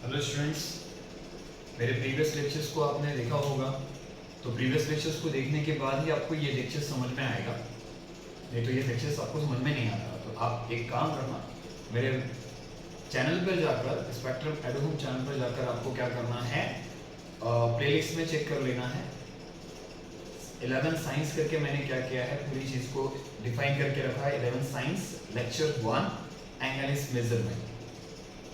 Hello students, मेरे previous lectures को आपने देखा होगा। तो प्रीवियस लेक्चर्स को देखने के बाद ही आपको ये लेक्चर समझ में आएगा, नहीं तो ये लेक्चर्स आपको समझ में नहीं आता। तो आप एक काम करना, मेरे चैनल पर जाकर, स्पेक्ट्रम एडोहोम चैनल पर जाकर आपको क्या करना है, प्लेलिस्ट में चेक कर लेना है। 11 साइंस करके मैंने क्या किया है, पूरी चीज़ को डिफाइन करके रखा है। 11 science lecture 1 angle is measurement,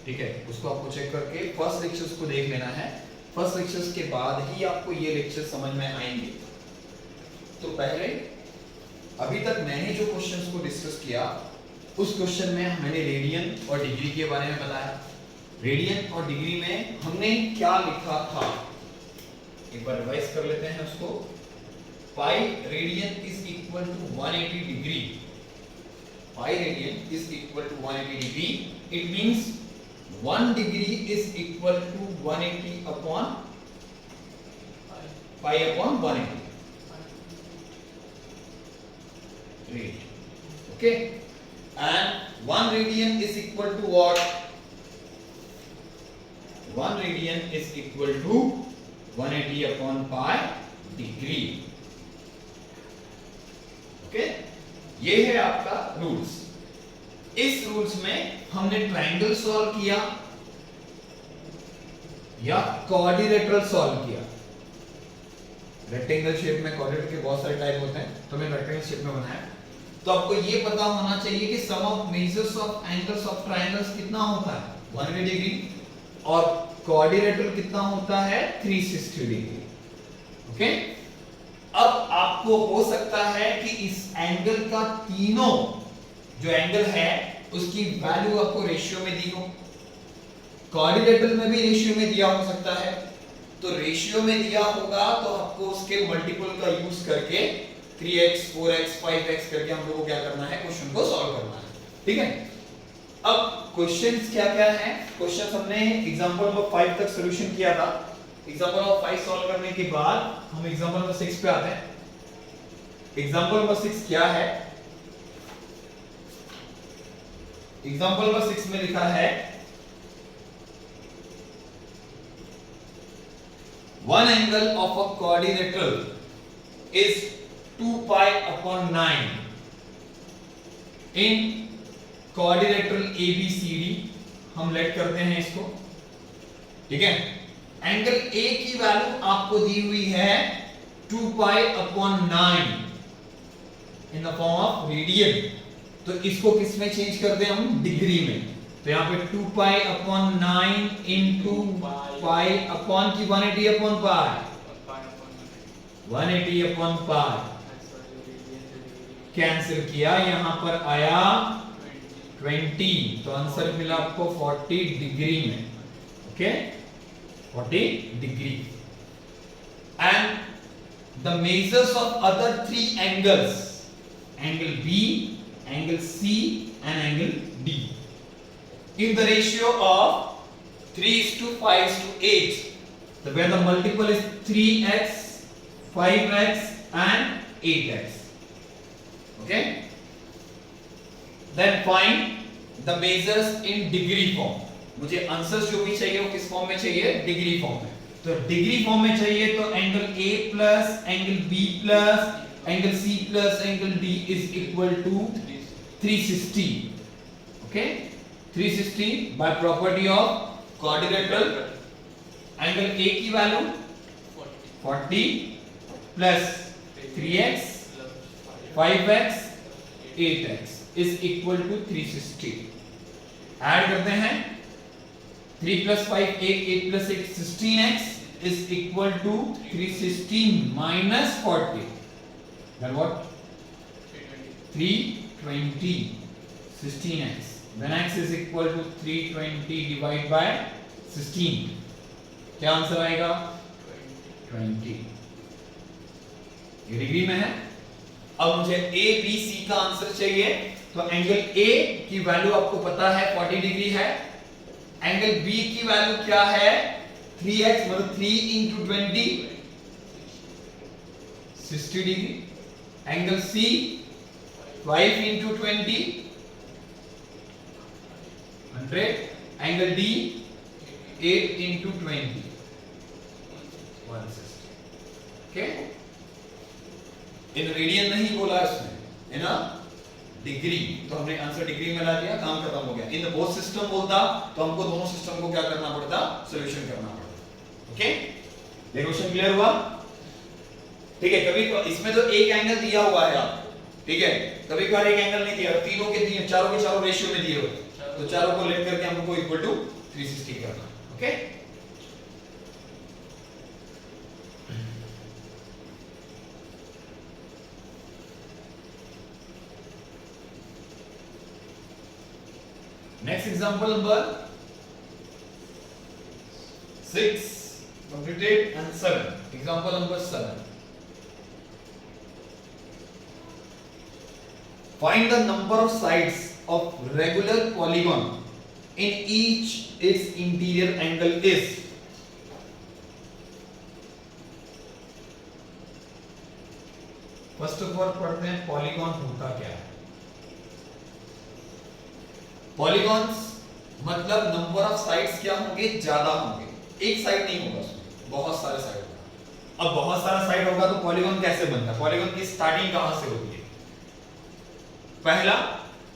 ठीक है। उसको आपको चेक करके फर्स्ट लेक्चर्स को देख लेना है। फर्स्ट लेक्चर्स के बाद ही आपको ये लेक्चर समझ में आएंगे। तो पहले अभी तक मैंने जो क्वेश्चंस को डिस्कस किया, उस क्वेश्चन में मैंने रेडियन और डिग्री के बारे में बताया। रेडियन और डिग्री में हमने क्या लिखा था, एक बार रिवाइज कर लेते हैं उसको। Pi radian is equal to 180 degree. Pi radian is equal to 180 degree. It means 1 degree is equal to 180 upon pi upon 180 radian. Okay, and 1 radian is equal to what? 1 radian is equal to 180 upon pi degree. Okay, ये है आपका rules. इस rules में हमने triangle solve किया या quadrilateral solve किया। Rectangle shape में क्वाड्रिलेटरल के बहुत सारे टाइप होते हैं, तो मैंने रेक्टेंगल शेप में बनाया। तो आपको ये पता होना चाहिए कि sum of measures of angles of triangles कितना होता है, 180 डिग्री, और क्वाड्रिलेटरल कितना होता है, 360 डिग्री। ओके, अब आपको हो सकता है कि इस एंगल का तीनों जो एंगल है उसकी वैल्यू आपको रेशियो में दी हो। क्वाड्रिलेटरल में भी रेशियो में दिया हो सकता है। तो रेशियो में दिया होगा तो आपको उसके मल्टीपल का यूज करके 3x 4x 5x करके हम लोगों को क्या करना है, क्वेश्चन को सॉल्व करना है। ठीक है, अब क्वेश्चंस क्या क्या हैं। क्वेश्चंस हमने एग्जांपल नंबर 5 तक सॉल्यूशन किया था। एग्जांपल नंबर 5 सॉल्व करने के बाद हम एग्जांपल नंबर 6 पे आते हैं। एग्जांपल नंबर 6 क्या है, एग्जांपल नंबर 6 में लिखा है, one angle of a quadrilateral is 2 pi upon 9 in quadrilateral ABCD। हम लेट करते हैं इसको, ठीक है। एंगल A की वैल्यू आपको दी हुई है 2 pi upon 9 in the form of radian। तो इसको किस में चेंज कर दें हम, डिग्री में। तो यहाँ पे 2 पाई अपॉन 9 इंटू पाई अपॉन की 180 अपॉन पाई, 180 अपॉन पाई कैंसिल किया, यहाँ पर आया 20। तो आंसर मिला आपको 40 डिग्री में। Okay, 40 degree. And the measures of other 3 angles, angle B, angle C and angle D, in the ratio of 3:5:8, so where the multiple is 3x 5x and 8x. Okay, then find the measures in degree form। मुझे answers जो भी चाहिए वो किस form में चाहिए, degree form में। तो डिग्री फॉर्म में चाहिए तो angle A plus angle B plus angle C plus angle D is equal to 360। Okay, 360 by property of quadrilateral। Angle A की value 40 plus 3x 5x 8x is equal to 360। Add करते हैं, 3 plus 5 8 plus 8 16x is equal to 360 minus 40, then what, 320 16x, then x is equal to 320 divided by 16। क्या answer आएगा, 20। ये degree में है। अब मुझे A B C का आंसर चाहिए। तो एंगल A की वैल्यू आपको पता है 40 डिग्री है। एंगल B की वैल्यू क्या है, 3x मतलब 3 into 20 60 degree. Angle C 5 into 20 100, angle D 8 into 20 160. Okay, in radian नहीं बोला इसमें, है ना, डिग्री, तो हमने आंसर डिग्री में ला दिया, काम खत्म हो गया। इन बोथ सिस्टम बोलता तो हमको दोनों सिस्टम को क्या करना पड़ता, सॉल्यूशन करना पड़ता। ओके, ये क्वेश्चन क्लियर हुआ? ठीक है, कभी इसमें तो एक एंगल दिया हुआ है आपको, ठीक है, कभी कभार एक एंगल नहीं दिया, तीनों के दिए, चारों के चारों रेशियो में दिए होते, तो चारों को लेट करके हमको इक्वल टू 360 करना। Okay, next example number 6 completed and 7. Example number 7. Find the number of sides of regular polygon in each its interior angle is. First of all पढ़ते हैं पॉलीगॉन होता क्या है। पॉलीगॉन्स मतलब नंबर ऑफ साइड्स क्या होंगे, ज्यादा होंगे, एक साइड नहीं होगा उसमें, बहुत सारे साइड होगा। अब बहुत सारा साइड होगा तो पॉलीगॉन कैसे बनता है, पॉलीगॉन की स्टार्टिंग कहां से होती है? पहला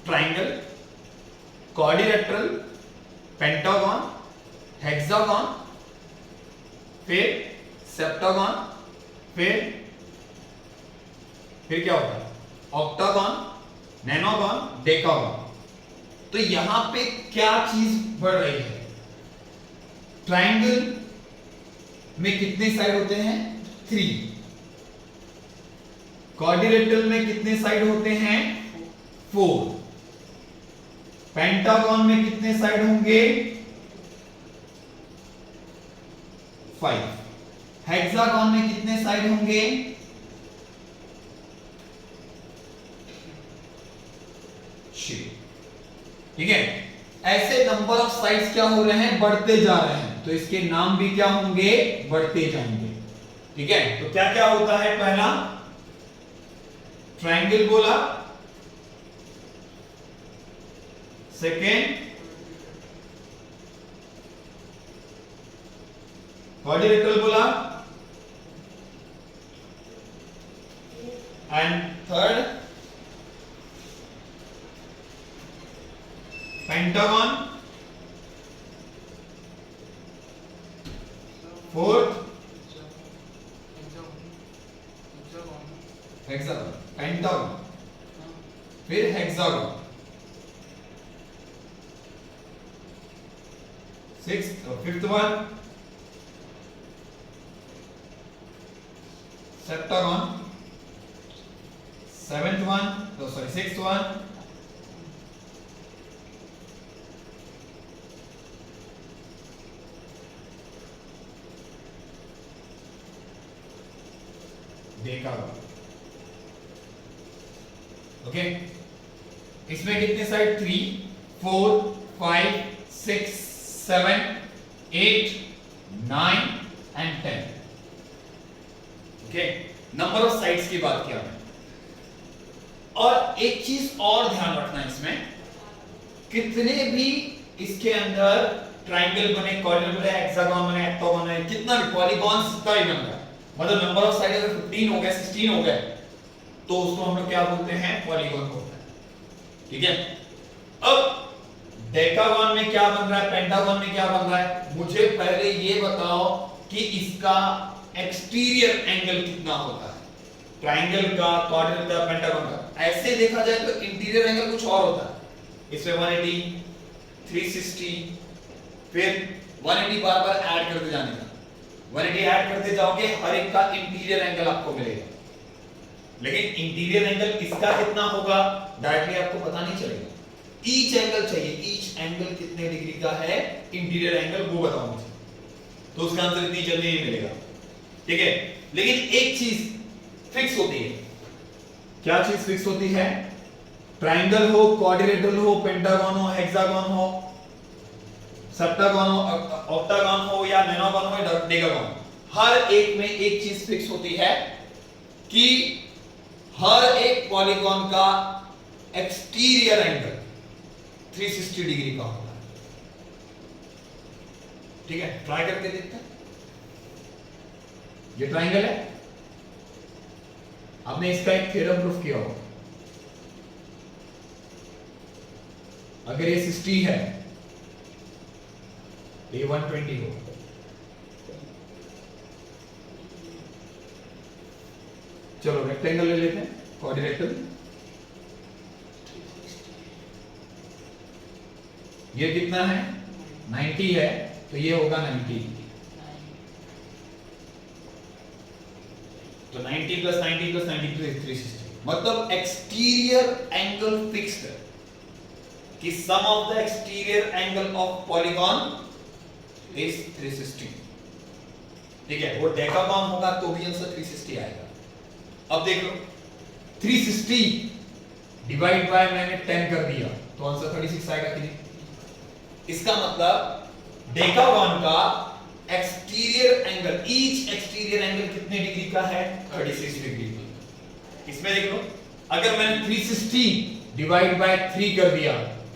ट्राइंगल, क्वाड्रिलेटरल, पेंटागन, हेक्सागन, फिर सेप्टागन, फिर क्या होता है, ऑक्टागन, नैनोगन, डेकागन। तो यहां पे क्या चीज बढ़ रही है? ट्राइंगल में कितने साइड होते हैं, 3। क्वाड्रिलेटरल में कितने साइड होते हैं, 4। पेंटागन में कितने साइड होंगे, 5। हेक्सागन में कितने साइड होंगे, 6। ठीक है, ऐसे नंबर ऑफ साइड्स क्या हो रहे हैं, बढ़ते जा रहे हैं, तो इसके नाम भी क्या होंगे, बढ़ते जाएंगे। ठीक है, तो क्या क्या होता है, पहला ट्राइंगल बोला, सेकेंड क्वाड्रिलेटरल बोला, and third pentagon, fourth hexagon, pentagon, फिर हेक्सागन, सिक्स्थ और fifth one septagon, seventh one, तो sorry sixth one decagon. Okay, इसमें कितने side, 3, 4, 5, 6, 7, 8, 9 and 10। Okay, number of sides की बात किया हमने। और एक चीज और ध्यान रखना है इसमें, कितने भी इसके अंदर ट्राइंगल बने, क्वाड्रिलेटरल है, हेक्सागन बने, ऑक्टागन है, कितना भी पॉलीगॉन्स का ही बन रहा है, मतलब नंबर ऑफ साइड अगर 15 हो गए, 16 हो गए, तो उसको हम लोग क्या बोलते हैं, पॉलीगॉन बोलते हैं। ठीक है, अब डेकागन में क्या बन रहा है, पेंटागन में क्या बन रहा है, मुझे पहले ये बताओ कि इसका एक्सटीरियर एंगल कितना होता है, ट्राइंगल का, क्वाड्रिलेटरल का, पेंटागन का। ऐसे देखा जाए तो इंटीरियर एंगल कुछ और होता है, इसमें 180, 360, फिर 180 बार बार ऐड करते जाने का, 180 ऐड करते जाओगे, हर एक का इंटीरियर एंगल आपको मिलेगा। लेकिन इंटीरियर एंगल इसका कितना होगा डायरेक्टली आपको पता नहीं चलेगा, ईच एंगल चाहिए, ईच एंगल कितने डिग्री का है इंटीरियर एंगल वो बताओ मुझे, तो उसका आंसर इतनी जल्दी नहीं मिलेगा। ठीक है, लेकिन एक चीज फिक्स होती है, क्या चीज फिक्स होती है, ट्राइंगल हो, क्वाड्रिलेटरल हो, पेंटागन हो, हेक्सागन हो, सेप्टागन हो, ऑक्टागन हो या नैनोगन हो या डेकागन, हर एक में एक चीज फिक्स होती है कि हर एक पॉलीगॉन का एक्सटीरियर एंगल 360 डिग्री का होता है। ठीक है, ट्राई करके देखते हैं। ये ट्राइंगल है, आपने इसका एक थ्योरम प्रूफ किया होगा। अगर ये 60 है, ये 120 हो। चलो रेक्टेंगल ले लेते हैं, क्वाड्रिलेटरल। ये कितना है? 90 है, तो ये होगा 90। तो 90 प्लस 90 प्लस 90 तो 360। मतलब एक्सटीरियर एंगल फिक्स्ड है कि sum of the exterior angle of polygon is 360। ठीक है, वो डेकागॉन होगा तो भी आंसर 360 आएगा। अब देख लो, 360 डिवाइड बाय मैंने 10 कर दिया तो आंसर 36 आएगा कि नहीं? इसका मतलब डेकागॉन का exterior angle, each exterior angle कितने डिग्री का है? 36 डिग्री। इसमें देख लो, अगर मैंने 360 डिवाइड बाय 3 कर दिया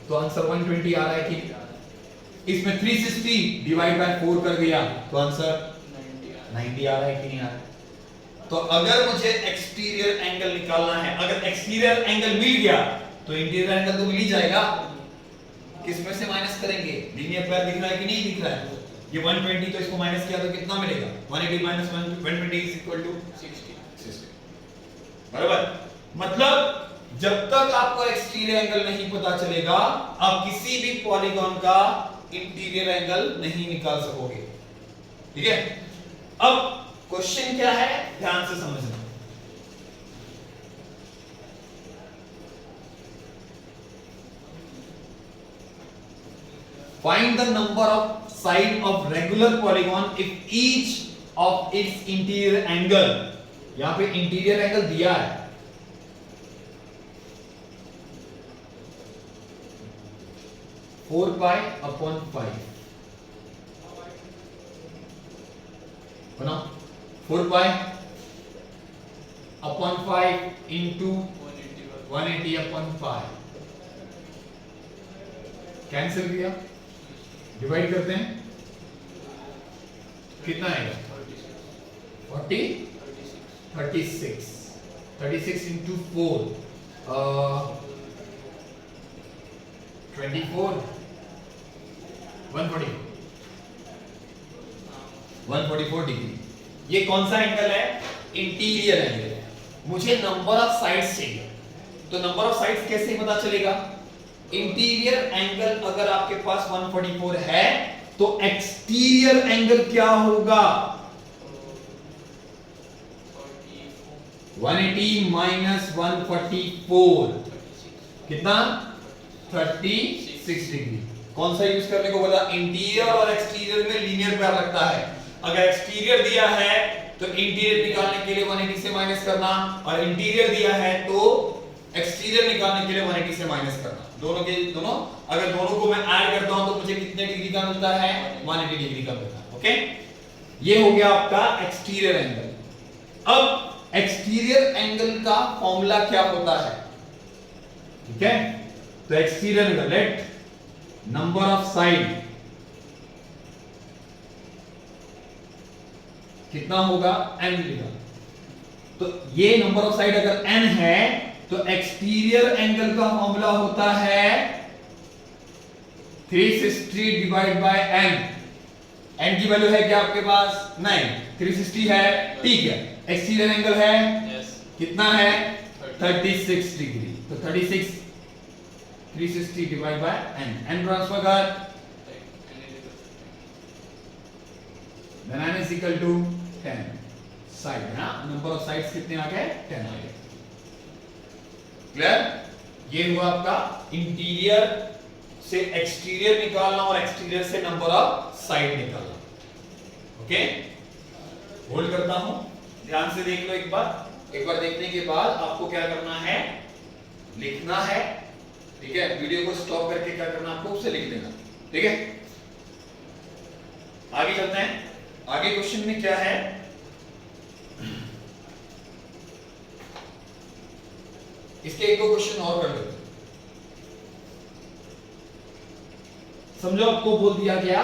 तो आंसर 120 आ रहा है कि? इसमें 360 डिवाइड बाय 4 कर दिया तो आंसर 90 आ रहा है कि नहीं आ रहा है? तो अगर मुझे एक्सटीरियर एंगल निकालना है, अगर एक्सटीरियर एंगल मिल गया तो इंटीरियर एंगल तो मिल ही जाएगा। किसमें से माइनस करेंगे? लीनियर पेयर दिख रहा है कि नहीं दिख रहा है? ये 120, तो इसको माइनस किया तो कितना मिलेगा? 180 माइनस 120 इज इक्वल टू 60। बराबर? मतलब जब तक आपको एक्सटीरियर एंगल नहीं पता चलेगा, आप किसी भी पॉलीगॉन का इंटीरियर एंगल नहीं निकाल सकोगे। ठीक है, अब क्वेश्चन क्या है, ध्यान से समझना। Find the number of side of regular polygon if each of its interior angle, यहां पे इंटीरियर एंगल दिया है, फोर पाई अपॉन 5 बना, 4 pi upon 5 into 180 upon 5, cancel किया, डिवाइड करते हैं, कितना आएगा? 36 इंटू 4 24 144 डिग्री। ये कौन सा एंगल है? इंटीरियर एंगल है। मुझे नंबर ऑफ साइड्स चाहिए, तो नंबर ऑफ साइड्स कैसे पता चलेगा? इंटीरियर एंगल अगर आपके पास 144 है तो एक्सटीरियर एंगल क्या होगा? 180 माइनस 144 कितना? 36 डिग्री। कौन सा यूज करने को बोला? इंटीरियर और एक्सटीरियर में लीनियर पेयर लगता है। अगर एक्सटीरियर दिया है तो इंटीरियर निकालने के लिए 180 से माइनस करना, और इंटीरियर दिया है तो एक्सटीरियर निकालने के लिए 180 से माइनस करना। दोनों के दोनों, अगर दोनों को मैं ऐड करता हूं तो मुझे कितने डिग्री का मिलता है? 180 डिग्री का मिलता है। ओके, ये हो गया आपका एक्सटीरियर एंगल। अब एक्सटीरियर एंगल का फॉर्मूला क्या होता है? ठीक है, तो exterior angle, let number of side कितना होगा? n लिखा। तो ये नंबर ऑफ साइड अगर n है तो एक्सटीरियर एंगल का फॉर्मूला होता है 360 डिवाइड बाय n। n की वैल्यू है क्या आपके पास? नहीं, 360 है, ठीक है। एक्सटीरियर एंगल है कितना है? 36 डिग्री। तो 36 360 divide by n, n transfer कर, then n is equal to 10 side है ना। नंबर ऑफ साइड्स कितने आ गए? 10 आ गए। क्लियर? ये हुआ आपका इंटीरियर से एक्सटीरियर निकालना और एक्सटीरियर से नंबर ऑफ साइड निकालना। ओके, होल्ड करता हूं, ध्यान से देख लो एक बार। एक बार देखने के बाद आपको क्या करना है? लिखना है। ठीक है, वीडियो को स्टॉप करके क्या करना आपको? उसे लिख देना। ठीक है, आगे चलते हैं। आगे क्वेश्चन में क्या है? इसके एक दो क्वेश्चन और कर लेते हैं। समझो आपको बोल दिया गया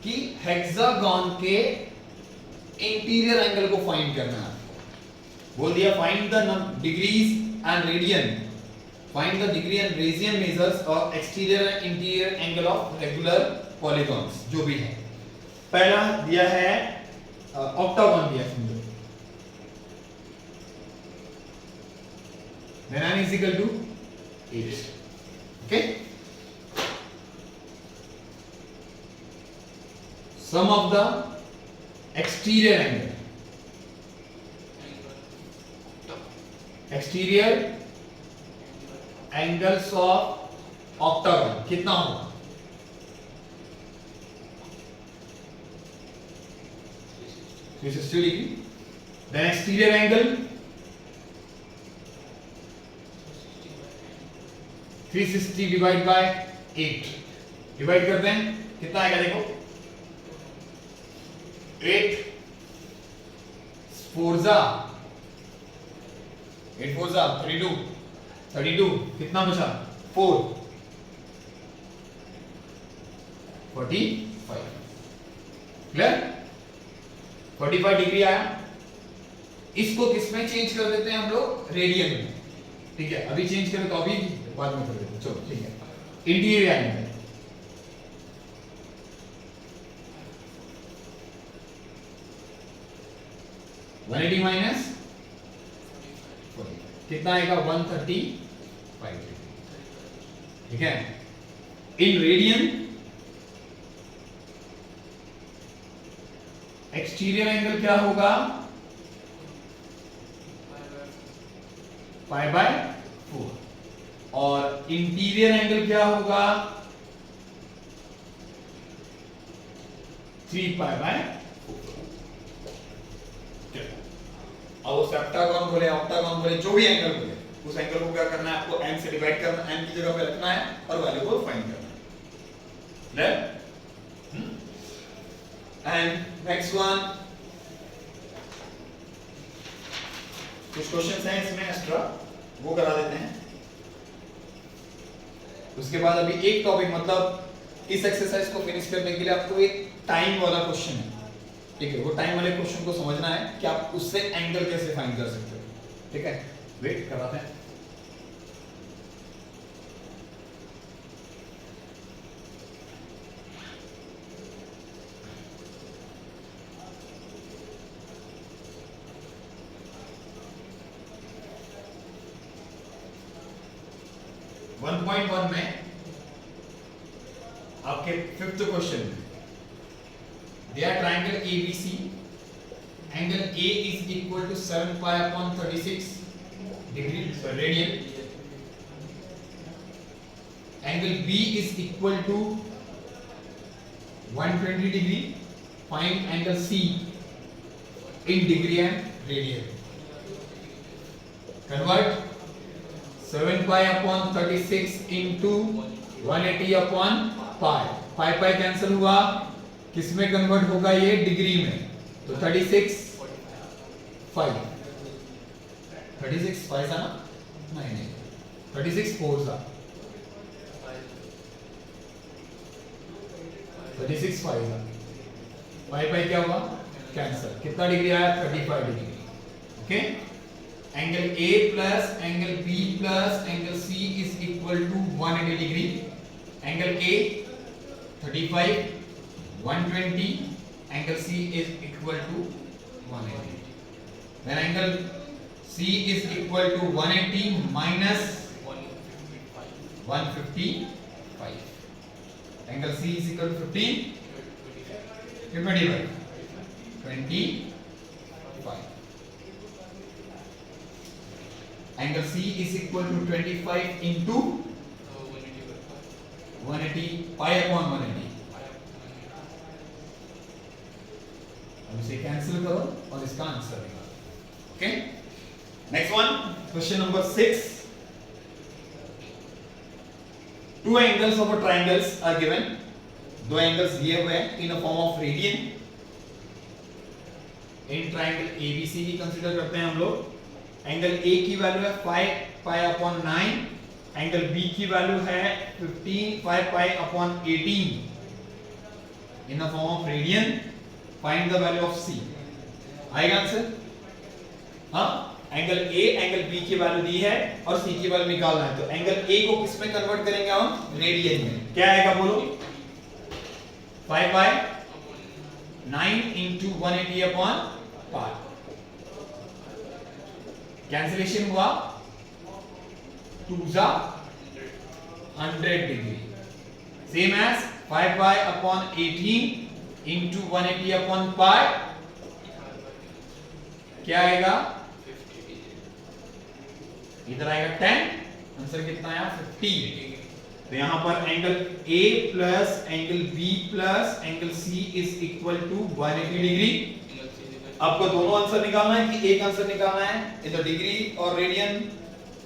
कि हेक्सागन के इंटीरियर एंगल को फाइंड करना है। बोल दिया find the degrees and radian, find the degree and radian measures of exterior and interior angle of regular polygons, जो भी है। पहला दिया है ऑक्टागन दिया समझो, then n is equal to 8. Okay, sum of the exterior angle, exterior angles of octagon कितना होगा? 360 degree. Then exterior angle 360 divide by 8, divide करते हैं कितना आएगा देखो, 8 फोर्जा 32 कितना बचा 4 45, क्लियर? 45 डिग्री आया। इसको किस में चेंज कर देते हैं हम लोग? रेडियन में। ठीक है, अभी चेंज करें तो अभी बाद में कर देते हैं। चलो ठीक है, इंटीरियर एंगल माइनस कितना आएगा 135 डिग्री। ठीक है, इन रेडियन एक्सटीरियर एंगल क्या होगा? पाई बाय 4, और इंटीरियर एंगल क्या होगा? 3 पाई बाय 4। अब उस ऑक्टागन बोले, ऑक्टागन बोले, जो भी एंगल बोले, उस एंगल को क्या करना है आपको? n से डिवाइड करना, n की जगह पे रखना है और वैल्यू को फाइंड करना है। एंड नेक्स्ट वन, कुछ क्वेश्चंस हैं इसमें एक्स्ट्रा, वो करा देते हैं। उसके बाद अभी एक टॉपिक, मतलब इस एक्सरसाइज को फिनिश करने के लिए आपको एक टाइम वाला क्वेश्चन है। ठीक है, वो टाइम वाले क्वेश्चन को समझना है कि आप उससे एंगल कैसे फाइंड कर सकते हो। ठीक है, वेट कराते हैं। वन पॉइंट वन में आपके फिफ्थ क्वेश्चन में दिया triangle ABC, angle A is equal to 7 pi upon 36 degree radian, angle B is equal to 120 degree, find angle C in degree and radian. Convert 7 pi upon 36 into 180 upon pi, pi cancel हुआ, किस में convert होगा ये? Degree में। तो 36 5 सा ना? नहीं 36 4 सा 36 5 सा, पाई क्या हुआ? कैंसिल। कितना डिग्री आया? 35 degree. Okay, angle A plus angle B plus angle C is equal to 180 degree. Angle A 35, 120, angle C is equal to 180। Then angle C is equal to 180 minus 155. Angle C is equal to 15. 25. 25. Angle C is equal to 25 into 180 pi upon 180. अब इसे cancel करो और इसका answer निकालो। Okay, next one, question number 6। Two angles of a triangles are given. दो angles दिए हुए हैं in a form of radian. In triangle ABC की कंसीडर करते हैं हम लोग। एंगल A की वैल्यू है 5 पाई अपॉन 9, एंगल B की वैल्यू है 15 5 pi upon 18। In the form of radian, find the value of C. आएगा आंसर? हाँ, एंगल ए एंगल बी की वैल्यू दी है और सी की वैल्यू निकालना है, तो एंगल ए को किस में कन्वर्ट करेंगे हम? रेडियन में। क्या आएगा बोलो? 5 by 9 into 180 upon pi. Cancellation हुआ, 2 जा 100 degree, same as 5 by upon 18 into 180 upon pi. क्या आएगा? इधर आएगा 10, आंसर कितना आया? 50। तो यहां पर angle A plus angle B plus angle C is equal to 180 degree. आपको दोनों आंसर निकालना है कि एक आंसर निकालना है? इधर डिग्री और रेडियन,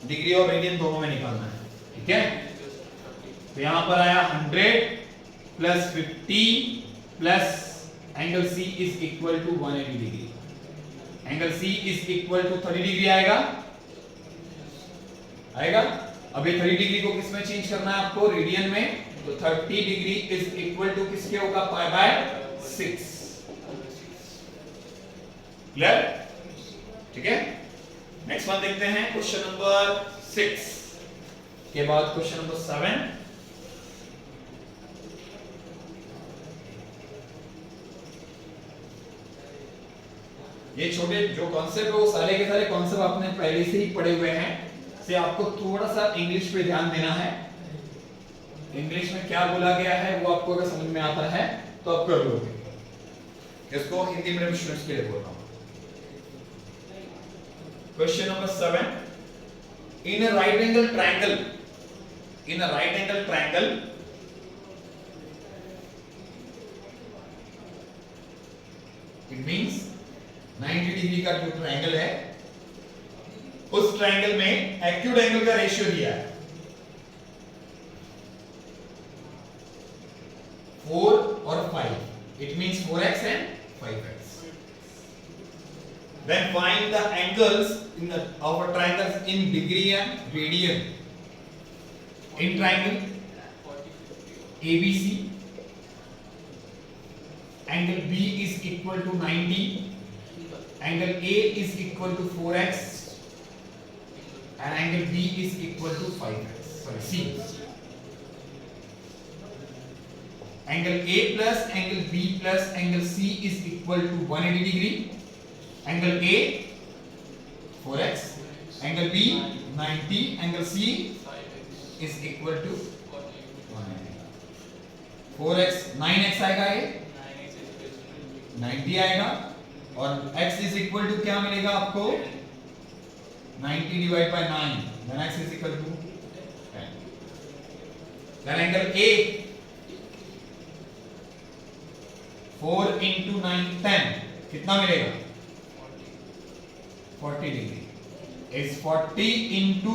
डिग्री और रेडियन दोनों में निकालना है, ठीक है। तो यहां पर आया 100 plus 50 plus angle C is equal to 180 degree. Angle C is equal to 30 degree आएगा, आएगा। अब ये 30 डिग्री को किस में चेंज करना है आपको? रेडियन में। तो 30 डिग्री इज इक्वल टू किसके होगा? Pi by 6। क्लियर? ठीक है। नेक्स्ट वन देखते हैं, क्वेश्चन नंबर 6 के बाद क्वेश्चन नंबर 7। ये छोटे जो कॉन्सेप्ट है वो सारे के सारे कॉन्सेप्ट आपने पहले से ही पढ़े हुए हैं, से आपको थोड़ा सा इंग्लिश पे ध्यान देना है। इंग्लिश में क्या बोला गया है वो आपको अगर समझ में आता है तो आप कर लोगे। इसको हिंदी मीडियम स्टूडेंट्स के लिए बोल रहा हूं। Question number 7, in a right angle triangle, in a right angle triangle it means 90 degree का जो ट्रायंगल है, उस ट्रायंगल में एक्यूट एंगल का रेशियो दिया है 4 और 5, it means 4x and 5x। Then find the angles in the of a triangle in degree and radian. In triangle ABC, angle B is equal to 90, angle A is equal to 4x, and angle B is equal to 5x. Sorry, C. Angle A plus angle B plus angle C is equal to 180 degree. Angle A 4x, angle B 90, angle C is equal to 180. 4x 9x आएगा, ये 90 आएगा, और x is equal to क्या मिलेगा आपको? 90 divided by 9, then x is equal to 10. Then angle A 4 into 9 10, कितना मिलेगा? 40 degree is 40 into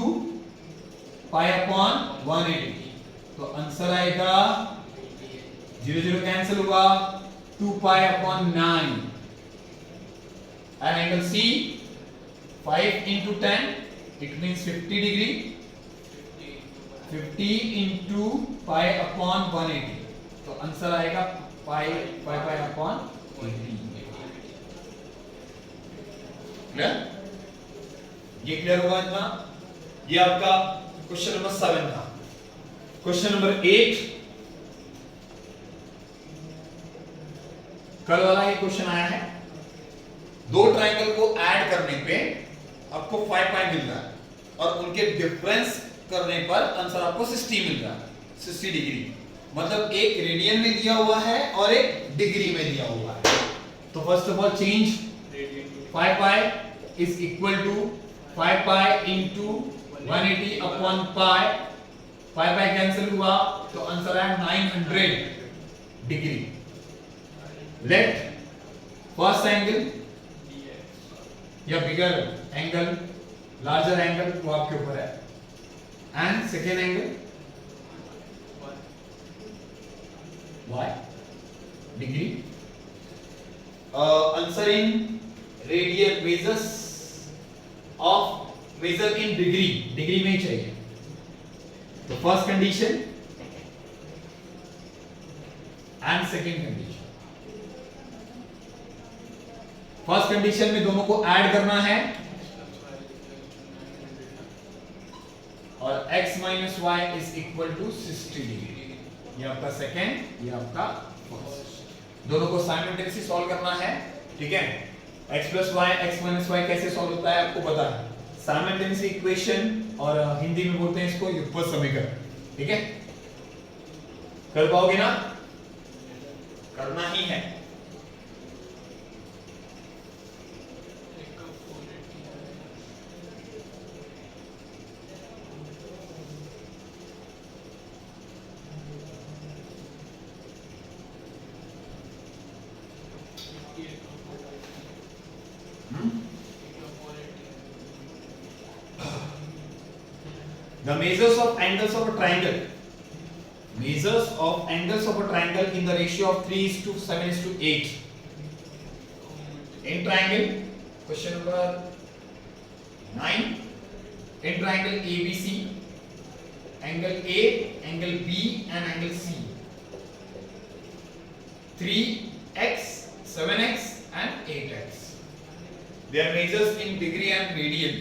pi upon 180, तो आंसर आएगा 0 0 कैंसिल हुआ, 2 pi upon 9, and angle C 5 into 10, it means 50 degree, 50 into pi upon 180, तो answer आएगा pi upon 80। Clear? ये clear होगा इतना? ये आपका क्वेश्चन नंबर 7 था। क्वेश्चन नंबर 8, कल वाला ये क्वेश्चन आया है, दो ट्रायंगल को ऐड करने पे आपको 5 पाई मिल रहा है और उनके डिफरेंस करने पर आंसर आपको 60 मिल रहा है, 60 डिग्री। मतलब एक रेडियन में दिया हुआ है और एक डिग्री में दिया हुआ है। तो first of all change 5 pi is equal to 5 pi into 180 upon pi, 5 pi cancel हुआ तो आंसर है 900 डिग्री। लेट फर्स्ट एंगल या बिगर एंगल, लार्जर एंगल वो आपके ऊपर है, and second angle y degree. Answer in radian, measures of measure in degree, degree में ही चाहिए। तो first condition and second condition, first condition में दोनों को ऐड करना है और x minus y is equal to 60 degree. ये आपका सेकेंड, ये आपका फर्स्ट। दोनों को साइमल्टेनियसली सॉल्व करना है, ठीक है। x plus y x minus y कैसे सॉल्व होता है आपको पता है, साइमल्टेनियस इक्वेशन, और हिंदी में बोलते हैं इसको युगपत समीकरण, ठीक है। कर पाओगे ना? करना ही है। The measures of angles of a triangle. Measures of angles of a triangle in the ratio of 3:7:8. In triangle, question number 9. In triangle ABC, angle A, angle B, and angle C. 3x, 7x, and 8x. Their measures in degree and radian.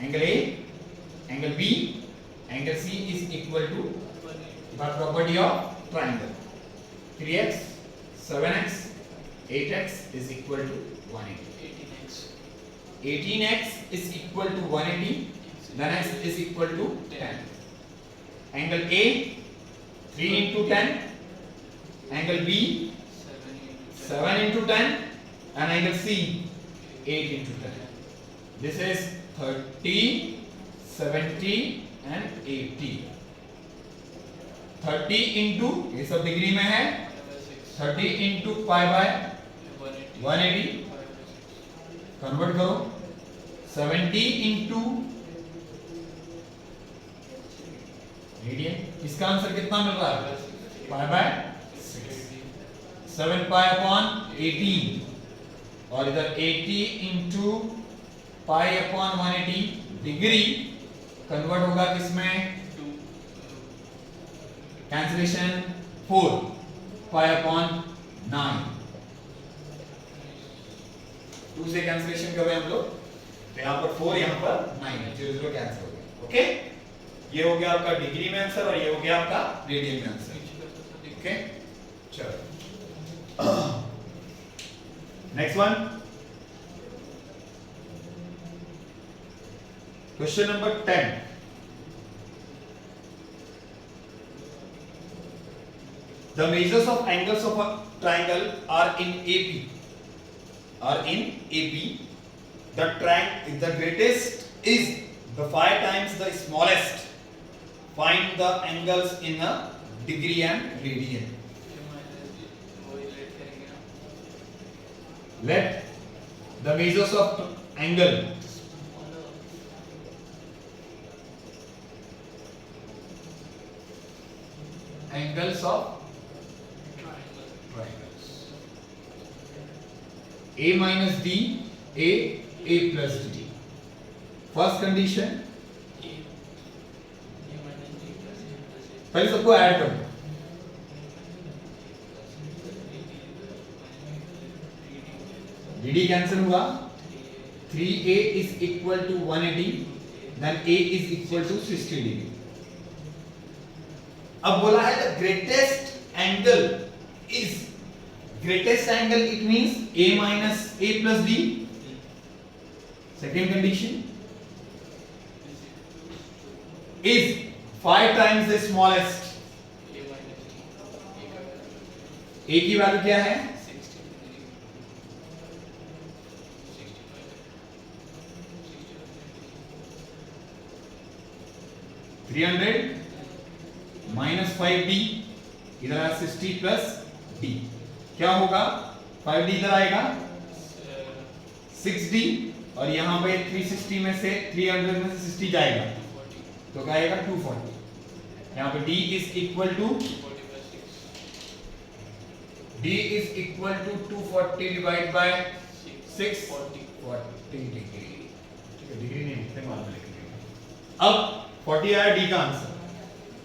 Angle A, angle B, angle C is equal to the property of triangle. 3x, 7x, 8x is equal to 180. 18x is equal to 180. Then x is equal to 10. Angle A 3 into 10. Angle B 7 into 10. And angle C 8 into 10. This is 30, 70 and 80. 30 into, ये सब degree में है, 30 into pi by 180, convert करो। 70 into radian, इसका answer कितना मिल रहा है? Pi by 6, 7 pi upon 18, और इधर 80 into pi upon 180 degree convert होगा किसमें? कैंसिलेशन 4 पाई अपॉन 9, 2 से कैंसिलेशन कर रहे हैं हम लोग, तो यहां पर 4, यहां पर 9 है, 0 0 कैंसिल हो गया। ओके, ये हो गया आपका डिग्री में आंसर और ये हो गया आपका रेडियन में आंसर। ओके, चलो next one, question number 10। The measures of angles of a triangle are in AP. The greatest is the 5 times the smallest. Find the angles in a degree and radian. Let the measures of angle angles of triangles. A minus D, A plus D. First condition, पहले सबको add कर दो। DD cancel हुआ, 3A is equal to 180, then A is equal to 60 degree. अब बोला है the greatest angle is, greatest angle it means A minus A plus D. Second condition is 5 times the smallest. A की value क्या है? 300 minus 5D, इधर आया 60 plus D, क्या होगा? 5D इधर आएगा 6D, और यहां पे 360 में से 300 में से 60 जाएगा तो क्या आएगा? 240। यहां पे D is equal to 240 divide by 6, 40 degree. ठीक है, डिग्री नहीं लिखते, मान में लिखेंगे। अब 40 आया D का आंसर।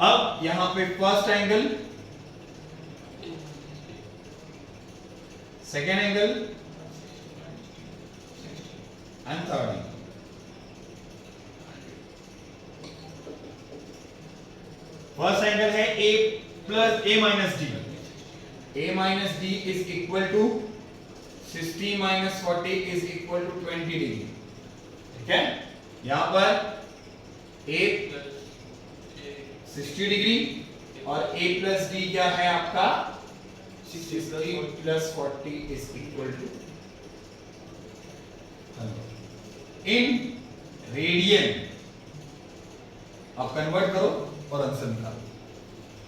अब यहां पे first angle, second angle, and third angle. First angle है A plus A minus D. A minus D is equal to 60 minus 40 is equal to 20 degree. ठीक है, यहां पर ए 60 डिग्री और ए प्लस डी क्या है आपका 60 plus 40 is equal to in radian. आप कन्वर्ट करो और आंसर निकालो।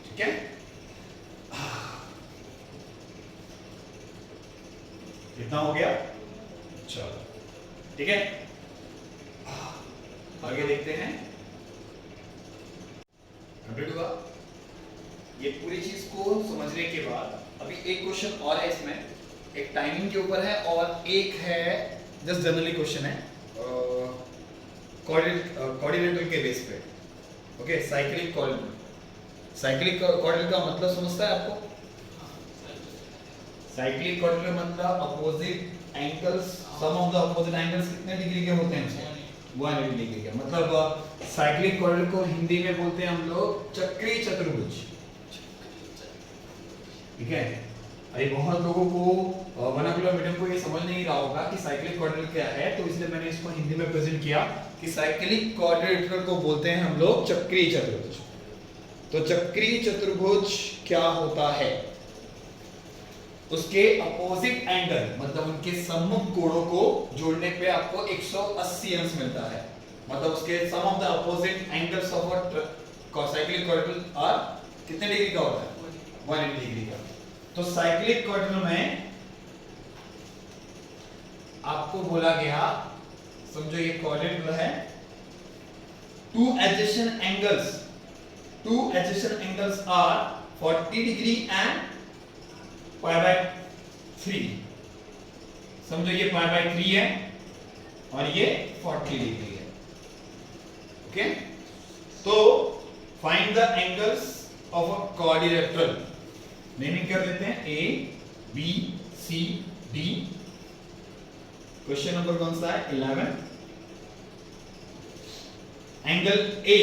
ठीक है, कितना हो गया? चलो ठीक है, आगे देखते हैं। कंप्लीट हुआ। ये पूरी चीज को समझने के बाद अभी एक क्वेश्चन और है इसमें, एक टाइमिंग के ऊपर है और एक है जस्ट जनरली क्वेश्चन है कोऑर्डिनेटर के बेस पे। Okay, cyclic coordinator. Cyclic coordinator का मतलब समझता है आपको? साइक्लिक कोऑर्डिनेटर मतलब opposite angles, sum of the opposite angles कितने डिग्री के होते हैं? 180 डिग्री के। मतलब साइक्लिक कोऑर्डिनेटर को हिंदी में बोलते हैं हम लोग चक्रीय चतुर्भुज। ठीक है, अरे बहुत लोगों को वर्नाकुलर मीडियम को ये समझ नहीं रहा होगा कि साइक्लिक कोऑर्डिनेटर क्या है, तो इसलिए मैंने इसको हिंदी में प्रेजेंट किया कि साइक्लिक कोऑर्डिनेटर को बोलते हैं हम लोग चक्रीय चतुर्भुज। तो चक्रीय चतुर्भुज क्या होता है? उसके अपोजिट एंगल मतलब उनके सम्मुख कोणों को जोड़ने पे आपको 180 अंश मिलता है। मतलब उसके sum of the opposite angles of a cyclic coordinator are कितने डिग्री का होता है? 180 डिग्री का। तो साइक्लिक कोऑर्डिनेटर में आपको बोला गया, समझो ये कोऑर्डिनेटर है, two adjacent angles are 40 degree and pi by 3। समझो ये पाई बाय 3 है और ये 40 डिग्री है। ओके, तो find the angles of a quadrilateral. Naming कर देते हैं A B C D. Question number कौन सा है? 11। Angle A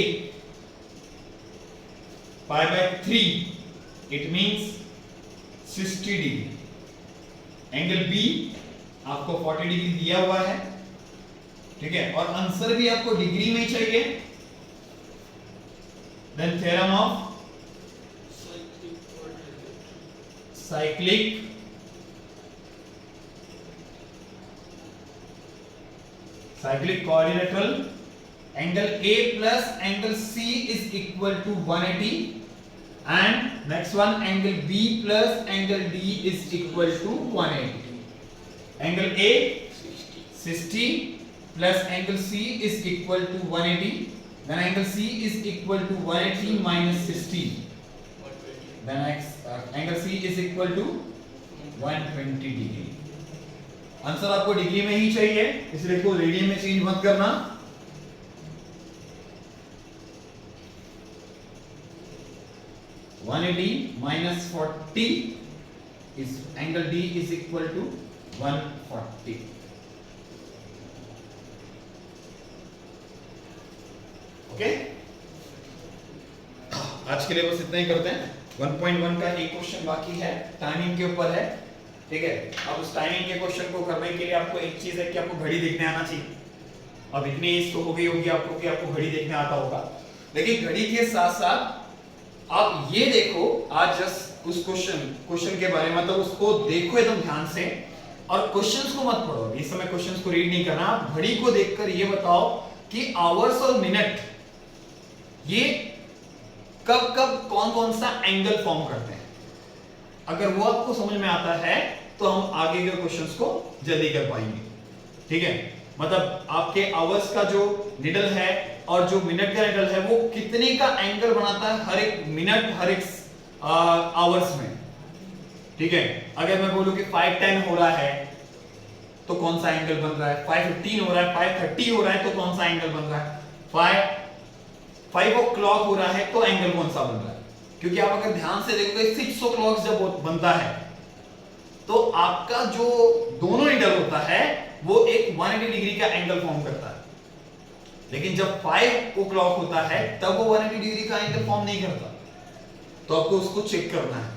pi by 3 it means 60 degree. Angle B आपको 40 डिग्री दिया हुआ है। ठीक है, और आंसर भी आपको डिग्री में चाहिए। Then theorem of cyclic quadrilateral. Angle A plus angle C is equal to 180 and next one angle B plus angle D is equal to 180. Angle A 60 plus angle C is equal to 180. Then angle C is equal to 180 minus 60. Then angle C is equal to 120 degree. Answer आपको degree में ही चाहिए, इसलिए इसको radian में change मत करना। minus 40 is angle D is equal to 140. Okay, आज के लिए बस इतना ही करते हैं। 1.1 का एक क्वेश्चन बाकी है, टाइमिंग के ऊपर है। ठीक है, अब उस टाइमिंग के क्वेश्चन को करने के लिए आपको एक चीज है कि आपको घड़ी देखने आना चाहिए। अब इतनी एज तो हो गई होगी आपको कि आपको घड़ी देखने आता होगा, लेकिन घड़ी के साथ साथ आप ये देखो, आज जस्ट उस क्वेश्चन के बारे में, मतलब उसको देखो एकदम ध्यान से और क्वेश्चंस को मत पढ़ो। इस समय क्वेश्चंस को रीड नहीं करना, आप घड़ी को देखकर ये बताओ कि आवर्स और मिनट ये कब कब कौन कौन सा एंगल फॉर्म करते हैं। अगर वो आपको समझ में आता है तो हम आगे के क्वेश्चंस को जल्दी कर पाएंगे। ठीक है, मतलब आपके आवर्स का जो निडल है और जो मिनट का निडल है वो कितने का एंगल बनाता है हर एक मिनट, हर एक आवर्स में। ठीक है, अगर मैं बोलूं कि 5:10 हो रहा है तो कौन सा एंगल बन रहा है, 5:15 हो रहा है, 5:30 हो रहा है तो कौन सा एंगल बन रहा है, 5 o'clock हो रहा है तो एंगल कौन सा बन रहा है। क्योंकि आप अगर ध्यान से देखोगे 6 o'clock जब बनता है तो आपका जो दोनों निडल होता है वो एक 180 डिग्री का एंगल फॉर्म करता है, लेकिन जब 5 o'clock होता है तब वो 180 डिग्री का एंगल फॉर्म नहीं करता। तो आपको उसको चेक करना है।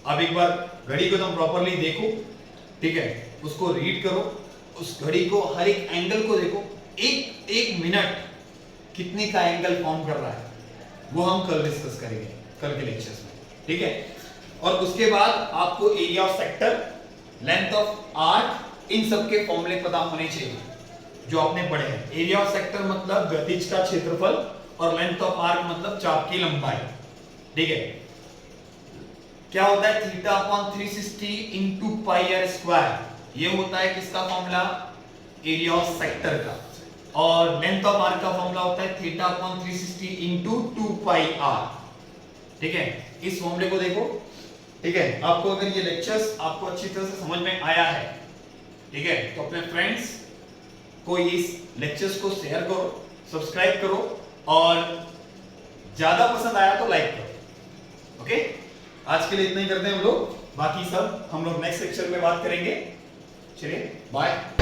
अब एक बार घड़ी को तुम प्रॉपरली देखो, ठीक है, उसको रीड करो, उस घड़ी को हर एक एंगल को देखो, एक मिनट कितने का एंगल फॉर्म कर रहा है, वो हम कल डिस्कस करेंगे कल के लेक्चर्स में, ठीक है। और उसके बाद आपको area of sector, length of arc, इन सब के फॉर्मूले पता होने चाहिए जो आपने पढ़े हैं। एरिया ऑफ सेक्टर मतलब गतिज का क्षेत्रफल और लेंथ ऑफ आर्क मतलब चाप की लंबाई, ठीक है। क्या होता है theta upon 360 into pi r square, ये होता है किसका फॉर्मूला, एरिया ऑफ सेक्टर का। और लेंथ ऑफ आर्क का फॉर्मूला होता है theta upon 360 into 2 pi r, ठीक है। इस फॉर्मूले को देखो, ठीक है। आपको अगर ये लेक्चर्स आपको अच्छी तरह से समझ में आया है, ठीक है, तो अपने फ्रेंड्स को इस लेक्चर्स को शेयर करो, सब्सक्राइब करो, और ज्यादा पसंद आया तो लाइक करो, ओके। आज के लिए इतना ही करते हैं हम लोग, बाकी सब हम लोग नेक्स्ट लेक्चर में बात करेंगे। चलिए बाय।